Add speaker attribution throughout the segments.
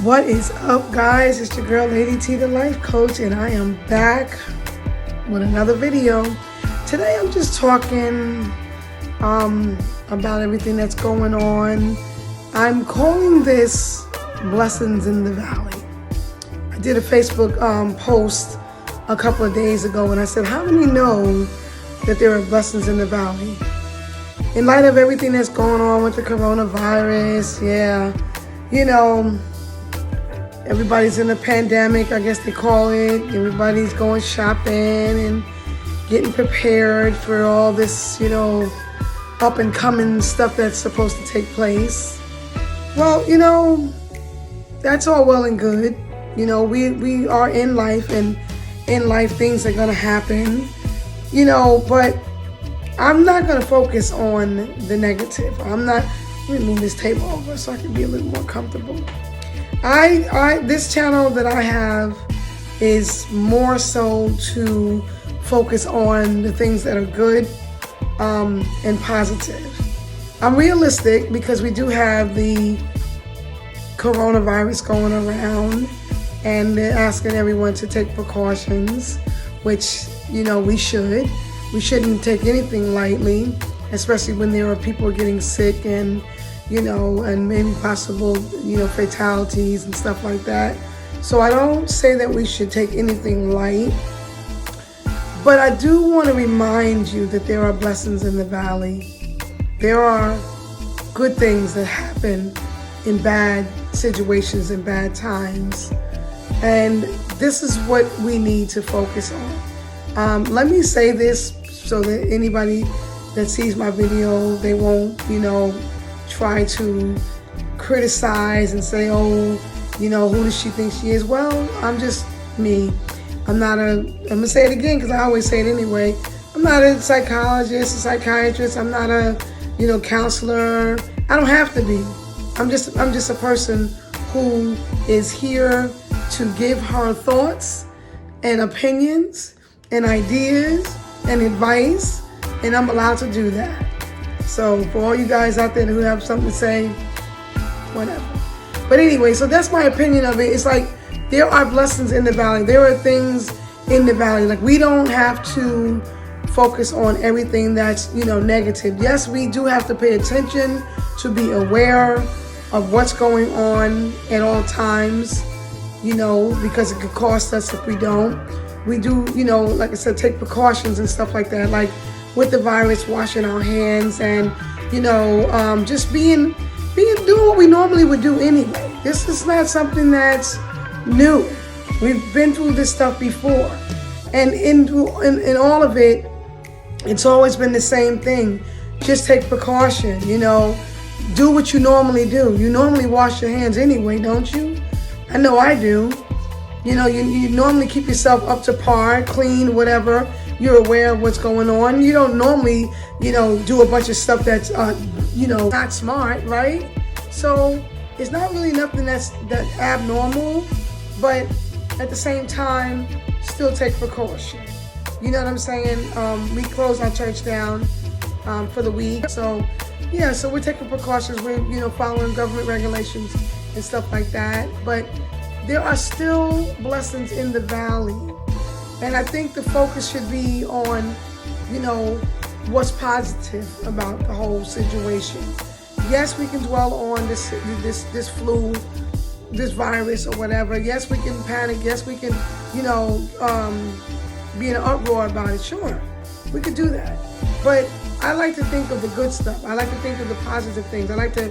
Speaker 1: What is up, guys? It's your girl Lady T, the life coach, and I am back with another video. Today I'm just talking about everything that's going on. I'm calling this blessings in the valley. I did a Facebook post a couple of days ago, and I said, how many know that there are blessings in the valley? In light of everything that's going on with the coronavirus, everybody's in a pandemic, I guess they call it. Everybody's going shopping and getting prepared for all this, up and coming stuff that's supposed to take place. Well, that's all well and good. We are in life, and in life things are gonna happen, but I'm not gonna focus on the negative. Let me move this table over so I can be a little more comfortable. This channel that I have is more so to focus on the things that are good and positive. I'm realistic because we do have the coronavirus going around, and they're asking everyone to take precautions, which, we should. We shouldn't take anything lightly, especially when there are people getting sick and maybe possible, fatalities and stuff like that. So I don't say that we should take anything light, but I do want to remind you that there are blessings in the valley. There are good things that happen in bad situations and bad times. And this is what we need to focus on. Let me say this so that anybody that sees my video, they won't, try to criticize and say, who does she think she is? Well, I'm just me. I'm gonna say it again because I always say it anyway. I'm not a psychologist, a psychiatrist. I'm not a, counselor. I don't have to be. I'm just a person who is here to give her thoughts and opinions and ideas and advice, and I'm allowed to do that. So for all you guys out there who have something to say, whatever. But anyway, so that's my opinion of it. It's like there are blessings in the valley. There are things in the valley. Like, we don't have to focus on everything that's, negative. Yes, we do have to pay attention to be aware of what's going on at all times, because it could cost us if we don't. We do, like I said, take precautions and stuff like that. Like with the virus, washing our hands and, just doing what we normally would do anyway. This is not something that's new. We've been through this stuff before. And in all of it, it's always been the same thing. Just take precaution, do what you normally do. You normally wash your hands anyway, don't you? I know I do. You normally keep yourself up to par, clean, whatever. You're aware of what's going on. You don't normally, do a bunch of stuff that's, not smart, right? So it's not really nothing that's abnormal, but at the same time, still take precaution. You know what I'm saying? We closed our church down for the week. So we're taking precautions. We're, following government regulations and stuff like that. But there are still blessings in the valley. And I think the focus should be on, what's positive about the whole situation. Yes, we can dwell on this flu, this virus or whatever. Yes, we can panic. Yes, we can, be in an uproar about it. Sure, we could do that. But I like to think of the good stuff. I like to think of the positive things. I like to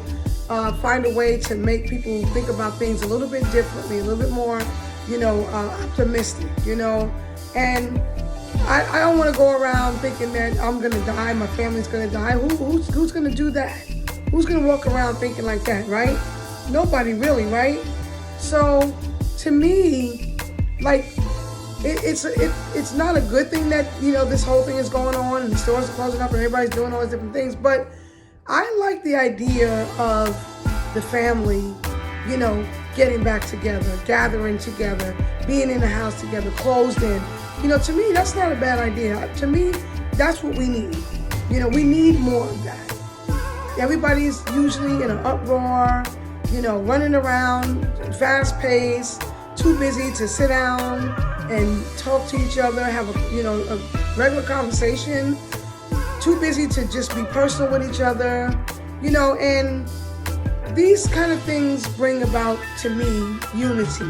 Speaker 1: find a way to make people think about things a little bit differently, a little bit more, optimistic, And I don't want to go around thinking that I'm going to die, my family's going to die. Who's going to do that? Who's going to walk around thinking like that, right? Nobody really, right? So to me, like, it's not a good thing that, this whole thing is going on and the stores are closing up and everybody's doing all these different things. But I like the idea of the family, getting back together, gathering together, being in the house together, closed in. To me, that's not a bad idea. To me, that's what we need. We need more of that. Everybody's usually in an uproar. running around, fast paced, too busy to sit down and talk to each other, have a regular conversation, too busy to just be personal with each other, and these kind of things bring about, to me, unity.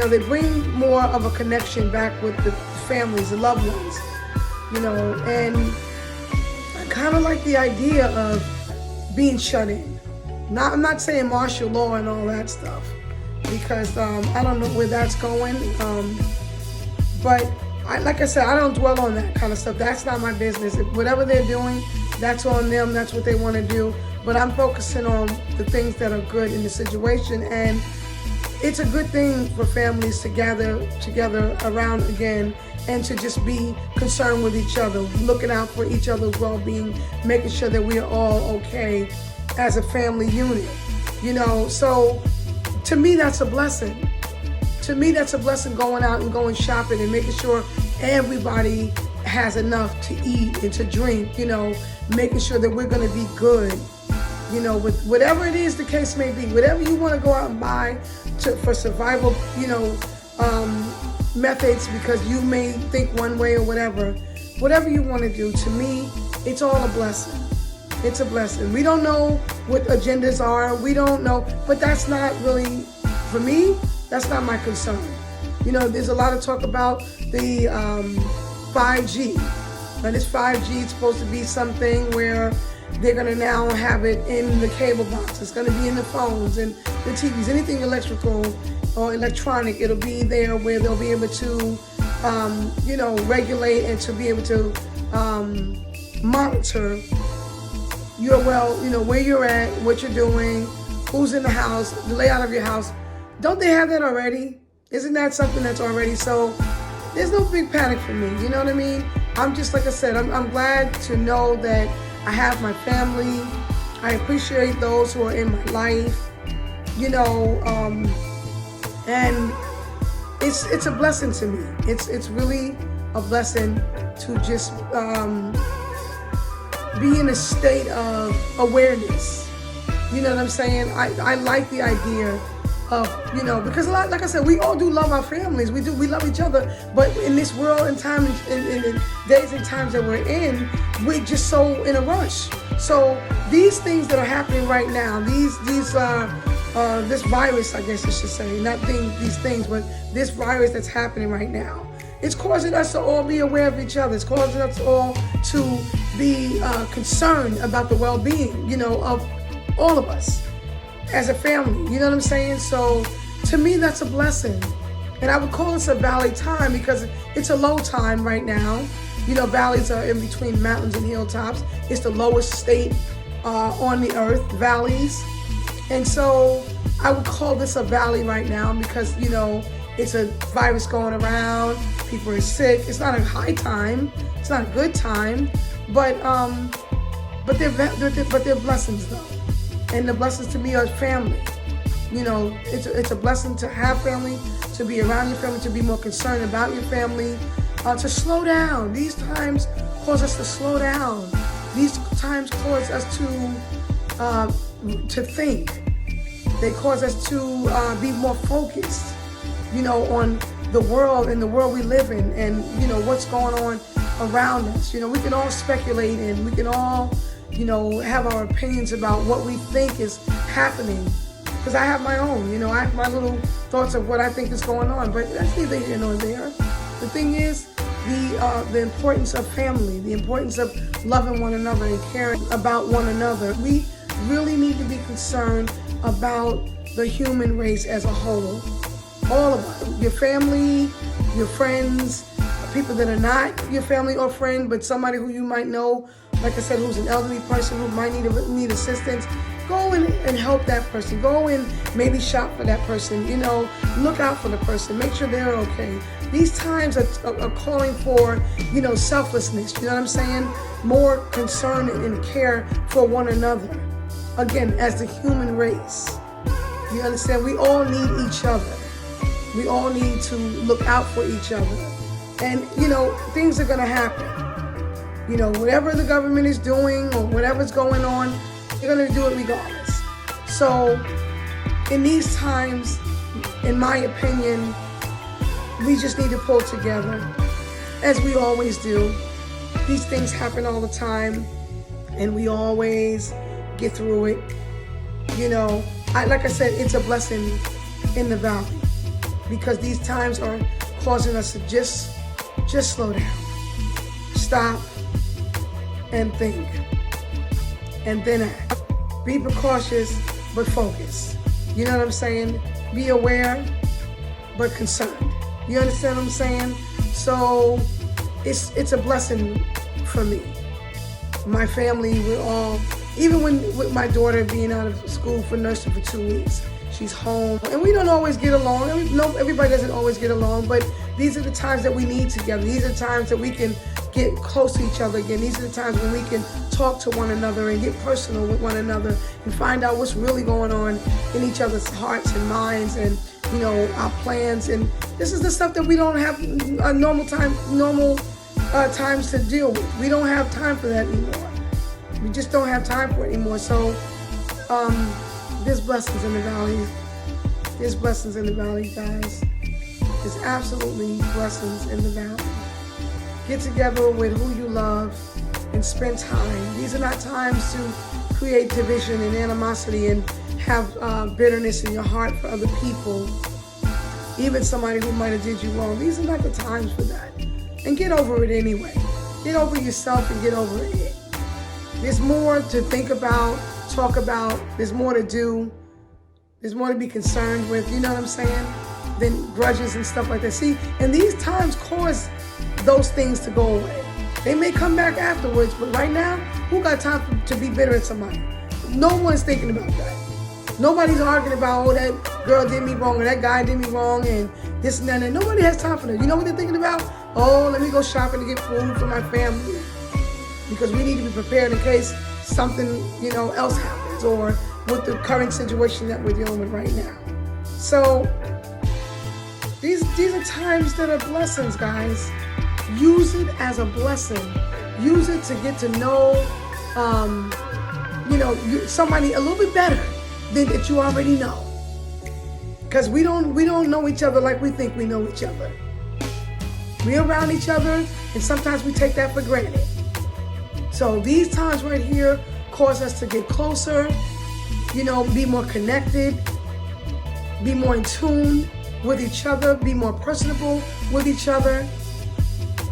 Speaker 1: They bring more of a connection back with the families, the loved ones, and I kind of like the idea of being shut in. I'm not saying martial law and all that stuff, because I don't know where that's going. But like I said, I don't dwell on that kind of stuff. That's not my business. Whatever they're doing, that's on them. That's what they want to do. But I'm focusing on the things that are good in the situation. And it's a good thing for families to gather together around again and to just be concerned with each other, looking out for each other's well-being, making sure that we are all okay as a family unit. So to me, that's a blessing. To me, that's a blessing, going out and going shopping and making sure everybody has enough to eat and to drink, making sure that we're going to be good, with whatever it is the case may be, whatever you want to go out and buy for survival, methods, because you may think one way or whatever you want to do. To me, it's all a blessing. It's a blessing. We don't know what agendas are. We don't know, but that's not really, for me, that's not my concern. There's a lot of talk about the 5G. Now this 5G is supposed to be something where they're going to now have it in the cable box. It's going to be in the phones and the TVs, anything electrical or electronic. It'll be there where they'll be able to, regulate and to be able to monitor your where you're at, what you're doing, who's in the house, the layout of your house. Don't they have that already? Isn't that something that's already? So there's no big panic for me. You know what I mean? I'm just, like I said, I'm glad to know that I have my family. I appreciate those who are in my life, and it's a blessing to me. It's really a blessing to just be in a state of awareness. You know what I'm saying? I like the idea of, because like I said, we all do love our families. We love each other. But in this world and time, in days and times that we're in, we're just so in a rush. So these things that are happening right now, this virus, I guess I should say, not these things, but this virus that's happening right now, it's causing us to all be aware of each other. It's causing us all to be concerned about the well-being, of all of us as a family. You know what I'm saying? So to me, that's a blessing. And I would call this a valley time because it's a low time right now. Valleys are in between mountains and hilltops. It's the lowest state on the earth, valleys. And so I would call this a valley right now because, it's a virus going around. People are sick. It's not a high time. It's not a good time. But they're blessings though. And the blessings to me are family. It's a blessing to have family, to be around your family, to be more concerned about your family, to slow down. These times cause us to slow down. These times cause us to think. They cause us to be more focused, on the world and the world we live in, and what's going on around us. We can all speculate and we can all have our opinions about what we think is happening, because I have my own, I have my little thoughts of what I think is going on, but that's neither here nor there. The thing is, the importance of family, the importance of loving one another and caring about one another. We really need to be concerned about the human race as a whole. All of us, your family, your friends, people that are not your family or friend, but somebody who you might know, like I said, who's an elderly person who might need assistance. Go in and help that person. Go and maybe shop for that person. Look out for the person. Make sure they're okay. These times are calling for, selflessness. You know what I'm saying? More concern and care for one another. Again, as the human race. You understand? We all need each other. We all need to look out for each other. And, things are going to happen. Whatever the government is doing or whatever's going on, they're going to do it regardless. So in these times, in my opinion, we just need to pull together, as we always do. These things happen all the time, and we always get through it. You know, like I said, it's a blessing in the valley, because these times are causing us to just slow down, stop, and think, and then act. Be precautious, but focus. You know what I'm saying? Be aware, but concerned. You understand what I'm saying? So it's a blessing for me. My family, we're all, even with my daughter being out of school for nursing for 2 weeks, she's home. And we don't always get along. No, everybody doesn't always get along, but these are the times that we need together. These are the times that we can get close to each other again. These are the times when we can talk to one another and get personal with one another and find out what's really going on in each other's hearts and minds, and you know, our plans. And this is the stuff that we don't have normal times to deal with. We don't have time for that anymore. We just don't have time for it anymore. So there's blessings in the valley. There's blessings in the valley, guys. There's absolutely blessings in the valley. Get together with who you love and spend time. These are not times to create division and animosity and have bitterness in your heart for other people, even somebody who might have did you wrong. These are not the times for that. And get over it anyway. Get over yourself and get over it. There's more to think about, talk about. There's more to do. There's more to be concerned with, you know what I'm saying, than grudges and stuff like that. See, and these times cause those things to go away. They may come back afterwards, but right now, who got time to be bitter at somebody? No one's thinking about that. Nobody's arguing about, oh, that girl did me wrong, or that guy did me wrong, and this and that. And nobody has time for that. You know what they're thinking about? Oh, let me go shopping to get food for my family, because we need to be prepared in case something, you know, else happens, or with the current situation that we're dealing with right now. So these are times that are blessings, guys. Use it as a blessing. Use it to get to know, somebody a little bit better than that you already know. Because we don't know each other like we think we know each other. We're around each other, and sometimes we take that for granted. So these times right here cause us to get closer, be more connected, be more in tune with each other, be more personable with each other.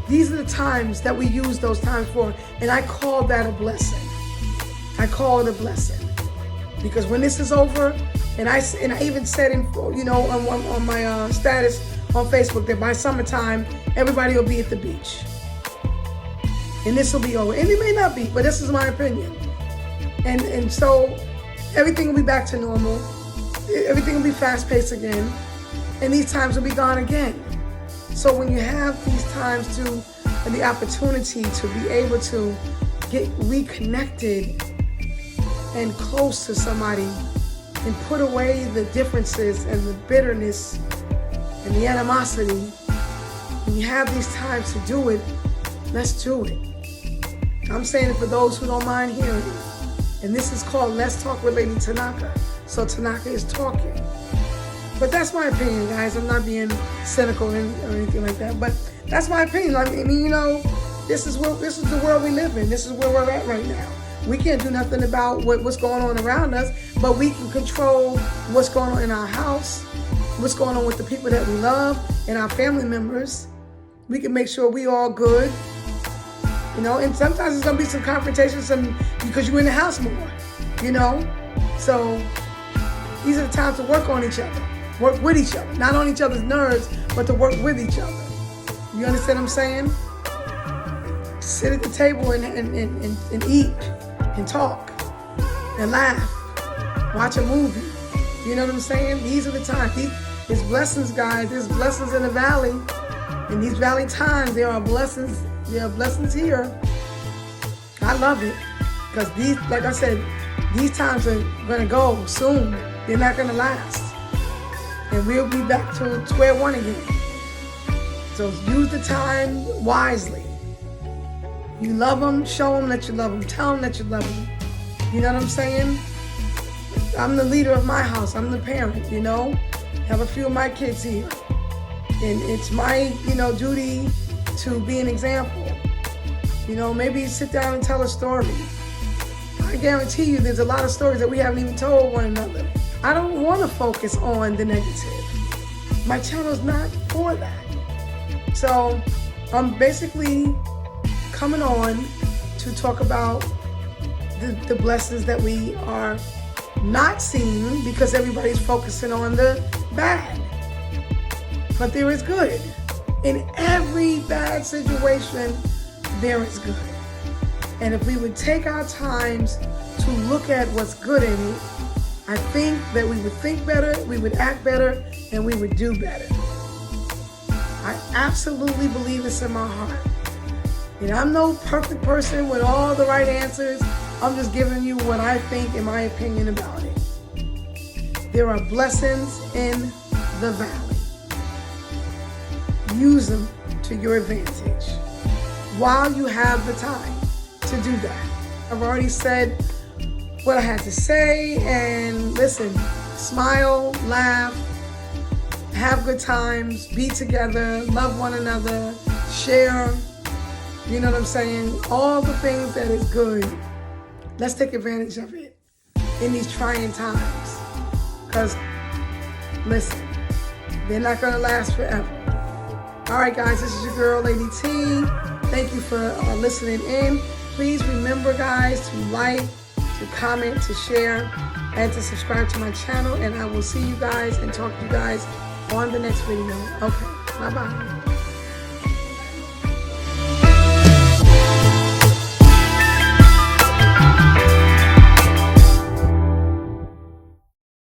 Speaker 1: These are the times that we use those times for, and I call that a blessing. I call it a blessing, because when this is over, and I even said on my status on Facebook that by summertime everybody will be at the beach, and this will be over. And it may not be, but this is my opinion. And so everything will be back to normal. Everything will be fast-paced again, and these times will be gone again. So when you have these times and the opportunity to be able to get reconnected and close to somebody and put away the differences and the bitterness and the animosity, when you have these times to do it, let's do it. I'm saying it for those who don't mind hearing it. And this is called Let's Talk with Lady Tanaka. So Tanaka is talking. But that's my opinion, guys. I'm not being cynical or anything like that. But that's my opinion. I mean, this is the world we live in. This is where we're at right now. We can't do nothing about what's going on around us, but we can control what's going on in our house, what's going on with the people that we love, and our family members. We can make sure we all good. And sometimes there's going to be some confrontations because you're in the house more, So these are the times to work on each other, work with each other, not on each other's nerves, but to work with each other. You understand what I'm saying? Sit at the table and eat and talk and laugh, watch a movie. You know what I'm saying? These are the times. There's blessings, guys. There's blessings in the valley. In these valley times, there are blessings. There are blessings here. I love it, because like I said, these times are going to go soon. They're not going to last. And we'll be back to square one again. So use the time wisely. You love them, show them that you love them. Tell them that you love them. You know what I'm saying? I'm the leader of my house. I'm the parent, you know. Have a few of my kids here. And it's my, duty to be an example. Maybe sit down and tell a story. I guarantee you there's a lot of stories that we haven't even told one another. I don't want to focus on the negative. My channel's not for that. So I'm basically coming on to talk about the blessings that we are not seeing because everybody's focusing on the bad. But there is good. In every bad situation, there is good. And if we would take our times to look at what's good in it, I think that we would think better, we would act better, and we would do better. I absolutely believe this in my heart. And I'm no perfect person with all the right answers. I'm just giving you what I think and my opinion about it. There are blessings in the valley. Use them to your advantage while you have the time to do that. I've already said what I had to say, and listen, smile, laugh, have good times, be together, love one another, share, you know what I'm saying? All the things that is good. Let's take advantage of it in these trying times. Because, listen, they're not going to last forever. All right, guys, this is your girl, Lady T. Thank you for listening in. Please remember, guys, to like, to comment, to share, and to subscribe to my channel. And I will see you guys and talk to you guys on the next video. Okay, bye-bye.